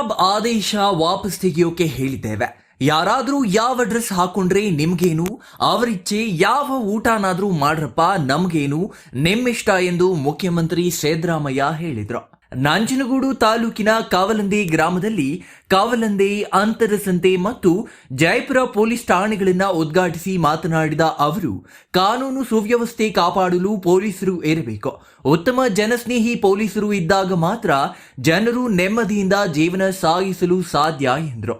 ಪಂಜಾಬ್ ಆದೇಶ ವಾಪಸ್ ತೆಗೆಯೋಕೆ ಹೇಳಿದ್ದೇವೆ. ಯಾರಾದ್ರೂ ಯಾವ ಡ್ರೆಸ್ ಹಾಕೊಂಡ್ರೆ ನಿಮ್ಗೇನು, ಅವರಿಚ್ಛೆ, ಯಾವ ಊಟನಾದ್ರೂ ಮಾಡ್ರಪ್ಪ ನಮ್ಗೇನು, ನಿಮ್ಮಿಷ್ಟ ಎಂದು ಮುಖ್ಯಮಂತ್ರಿ ಸಿದ್ದರಾಮಯ್ಯ ಹೇಳಿದ್ರು. ನಂಜನಗೂಡು ತಾಲೂಕಿನ ಕಾವಲಂದೆ ಗ್ರಾಮದಲ್ಲಿ ಕಾವಲಂದೆ, ಅಂತರಸಂತೆ ಮತ್ತು ಜಯಪುರ ಪೊಲೀಸ್ ಠಾಣೆಗಳನ್ನು ಉದ್ಘಾಟಿಸಿ ಮಾತನಾಡಿದ ಅವರು, ಕಾನೂನು ಸುವ್ಯವಸ್ಥೆ ಕಾಪಾಡಲು ಪೊಲೀಸರು ಇರಬೇಕು. ಉತ್ತಮ ಜನಸ್ನೇಹಿ ಪೊಲೀಸರು ಇದ್ದಾಗ ಮಾತ್ರ ಜನರು ನೆಮ್ಮದಿಯಿಂದ ಜೀವನ ಸಾಗಿಸಲು ಸಾಧ್ಯ ಎಂದರು.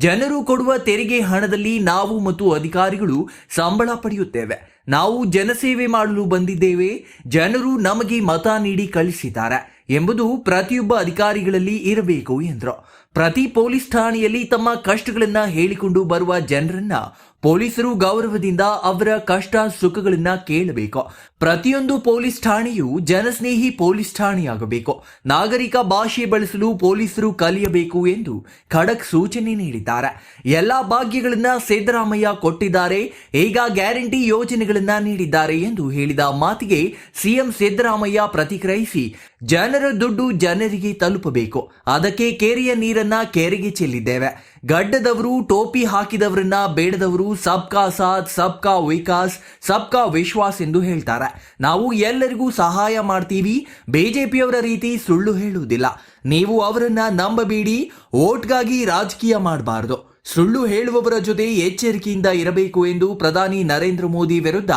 ಜನರು ಕೊಡುವ ತೆರಿಗೆ ಹಣದಲ್ಲಿ ನಾವು ಮತ್ತು ಅಧಿಕಾರಿಗಳು ಸಂಬಳ ಪಡೆಯುತ್ತೇವೆ. ನಾವು ಜನಸೇವೆ ಮಾಡಲು ಬಂದಿದ್ದೇವೆ. ಜನರು ನಮಗೆ ಮತ ನೀಡಿ ಕಳಿಸಿದ್ದಾರೆ ಎಂಬುದು ಪ್ರತಿಯೊಬ್ಬ ಅಧಿಕಾರಿಗಳಲ್ಲಿ ಇರಬೇಕು ಎಂದರು. ಪ್ರತಿ ಪೊಲೀಸ್ ಠಾಣೆಯಲ್ಲಿ ತಮ್ಮ ಕಷ್ಟಗಳನ್ನ ಹೇಳಿಕೊಂಡು ಬರುವ ಜನರನ್ನ ಪೊಲೀಸರು ಗೌರವದಿಂದ ಅವರ ಕಷ್ಟ ಸುಖಗಳನ್ನ ಕೇಳಬೇಕು. ಪ್ರತಿಯೊಂದು ಪೊಲೀಸ್ ಠಾಣೆಯು ಜನಸ್ನೇಹಿ ಪೊಲೀಸ್ ಠಾಣೆಯಾಗಬೇಕು. ನಾಗರಿಕ ಭಾಷೆ ಬಳಸಲು ಪೊಲೀಸರು ಕಲಿಯಬೇಕು ಎಂದು ಖಡಕ್ ಸೂಚನೆ ನೀಡಿದ್ದಾರೆ. ಎಲ್ಲಾ ಭಾಗ್ಯಗಳನ್ನ ಸಿದ್ದರಾಮಯ್ಯ ಕೊಟ್ಟಿದ್ದಾರೆ, ಈಗ ಗ್ಯಾರಂಟಿ ಯೋಜನೆಗಳನ್ನ ನೀಡಿದ್ದಾರೆ ಎಂದು ಹೇಳಿದ ಮಾತಿಗೆ ಸಿಎಂ ಸಿದ್ದರಾಮಯ್ಯ ಪ್ರತಿಕ್ರಿಯಿಸಿ, ಜನರ ದುಡ್ಡು ಜನರಿಗೆ ತಲುಪಬೇಕು, ಅದಕ್ಕೆ ಕೆರೆಯ ನೀರನ್ನ ಕೆರೆಗೆ ಚೆಲ್ಲಿದ್ದೇವೆ. ಗಡ್ಡದವರು, ಟೋಪಿ ಹಾಕಿದವರನ್ನ ಬೇಡದವರು ಸಬ್ಕಾ ಸಾಥ್, ಸಬ್ಕಾ ವಿಕಾಸ್, ಸಬ್ಕಾ ವಿಶ್ವಾಸ್ ಎಂದು ಹೇಳ್ತಾರೆ. ನಾವು ಎಲ್ಲರಿಗೂ ಸಹಾಯ ಮಾಡ್ತೀವಿ. ಬಿಜೆಪಿಯವರ ರೀತಿ ಸುಳ್ಳು ಹೇಳುವುದಿಲ್ಲ. ನೀವು ಅವರನ್ನ ನಂಬಬೇಡಿ. ವೋಟ್ಗಾಗಿ ರಾಜಕೀಯ ಮಾಡಬಾರದು. ಸುಳ್ಳು ಹೇಳುವವರ ಜೊತೆ ಎಚ್ಚರಿಕೆಯಿಂದ ಇರಬೇಕು ಎಂದು ಪ್ರಧಾನಿ ನರೇಂದ್ರ ಮೋದಿ ವಿರುದ್ಧ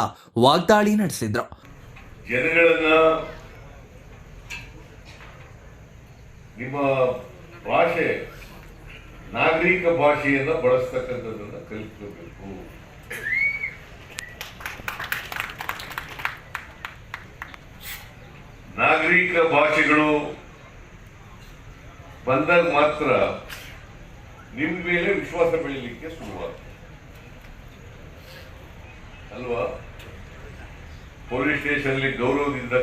ವಾಗ್ದಾಳಿ ನಡೆಸಿದ್ರು. ನಿಮ್ಮ ಭಾಷೆ, ನಾಗರಿಕ ಭಾಷೆಯನ್ನು ಬಳಸ್ತಕ್ಕಂಥದ್ದನ್ನು ಕಲಿಸಬೇಕು. ನಾಗರಿಕ ಭಾಷೆಗಳು ಬಂದಾಗ ಮಾತ್ರ ನಿಮ್ಮ ಮೇಲೆ ವಿಶ್ವಾಸ ಬೆಳೀಲಿಕ್ಕೆ ಶುರುವಾಗ್ತದೆ ಅಲ್ವಾ? ಪೊಲೀಸ್ ಸ್ಟೇಷನ್ಲಿ ಗೌರವದಿಂದ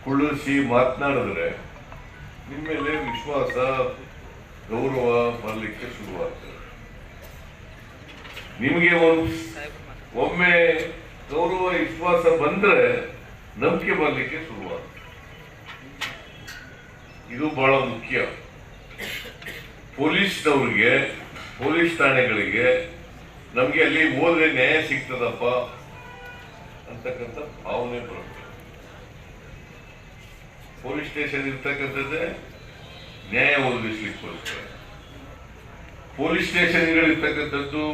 ಕುಳ್ಳಿಸಿ ಮಾತನಾಡಿದ್ರೆ ನಿಮ್ಮ ಮೇಲೆ ವಿಶ್ವಾಸ, ಗೌರವ ಬರಲಿಕ್ಕೆ ಶುರುವಾಗ್ತದೆ. ನಿಮಗೆ ಒಮ್ಮೆ ಗೌರವ ವಿಶ್ವಾಸ ಬಂದ್ರೆ ನಂಬಿಕೆ ಬರಲಿಕ್ಕೆ ಶುರುವಾಗ್ತದೆ. ಇದು ಬಹಳ ಮುಖ್ಯ. ಪೊಲೀಸ್ನವ್ರಿಗೆ, ಪೊಲೀಸ್ ಠಾಣೆಗಳಿಗೆ ನಮ್ಗೆ ಅಲ್ಲಿ ಹೋದ್ರೆ ನ್ಯಾಯ ಸಿಗ್ತದಪ್ಪ ಅಂತಕ್ಕಂಥ ಭಾವನೆ ಬರುತ್ತೆ. ಪೊಲೀಸ್ ಸ್ಟೇಷನ್ ಇರ್ತಕ್ಕಂಥದ್ದೇ ನ್ಯಾಯ ಒದಗಿಸ್ಲಿಕ್ಕೋಸ್ಕರ. ಪೊಲೀಸ್ ಸ್ಟೇಷನ್ಗಳಿರ್ತಕ್ಕಂಥದ್ದು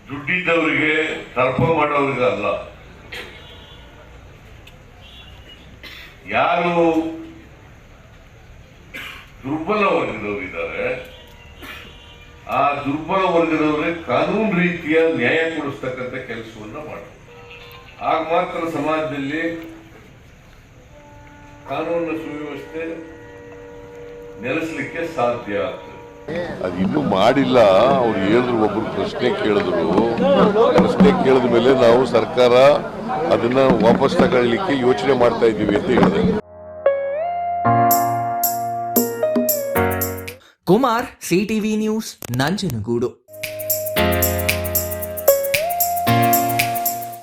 ದುಡ್ಡಿದ್ದವರಿಗೆ, ತರ್ಪ ಮಾಡೋರಿಗೆ ಅಲ್ಲ. ಯಾರು ದುರ್ಬಲ ವರ್ಗದವರಿದ್ದಾರೆ, ಆ ದುರ್ಬಲ ವರ್ಗದವರೇ ಕಾನೂನು ರೀತಿಯ ನ್ಯಾಯ ಕೊಡಿಸ್ತಕ್ಕಂಥ ಕೆಲಸವನ್ನ ಮಾಡ್ತಾರೆ. ಆಗ ಮಾತ್ರ ಸಮಾಜದಲ್ಲಿ ಕಾನೂನು ಸುವ್ಯವಸ್ಥೆ ನೆಲೆಸಲಿಕ್ಕೆ ಸಾಧ್ಯ ಆಗ್ತದೆ. ಅದು ಇನ್ನೂ ಮಾಡಿಲ್ಲ. ಅವ್ರು ಹೇಳಿದ್ರು, ಒಬ್ರು ಪ್ರಶ್ನೆ ಕೇಳಿದ ಮೇಲೆ ನಾವು ಸರ್ಕಾರ ಅದನ್ನ ವಾಪಸ್ ತಗೊಳ್ಳಿಕ್ಕೆ ಯೋಚನೆ ಮಾಡ್ತಾ ಇದ್ದೀವಿ ಅಂತ ಹೇಳಿದೆ. Kumar, CTV news, Nanjangud.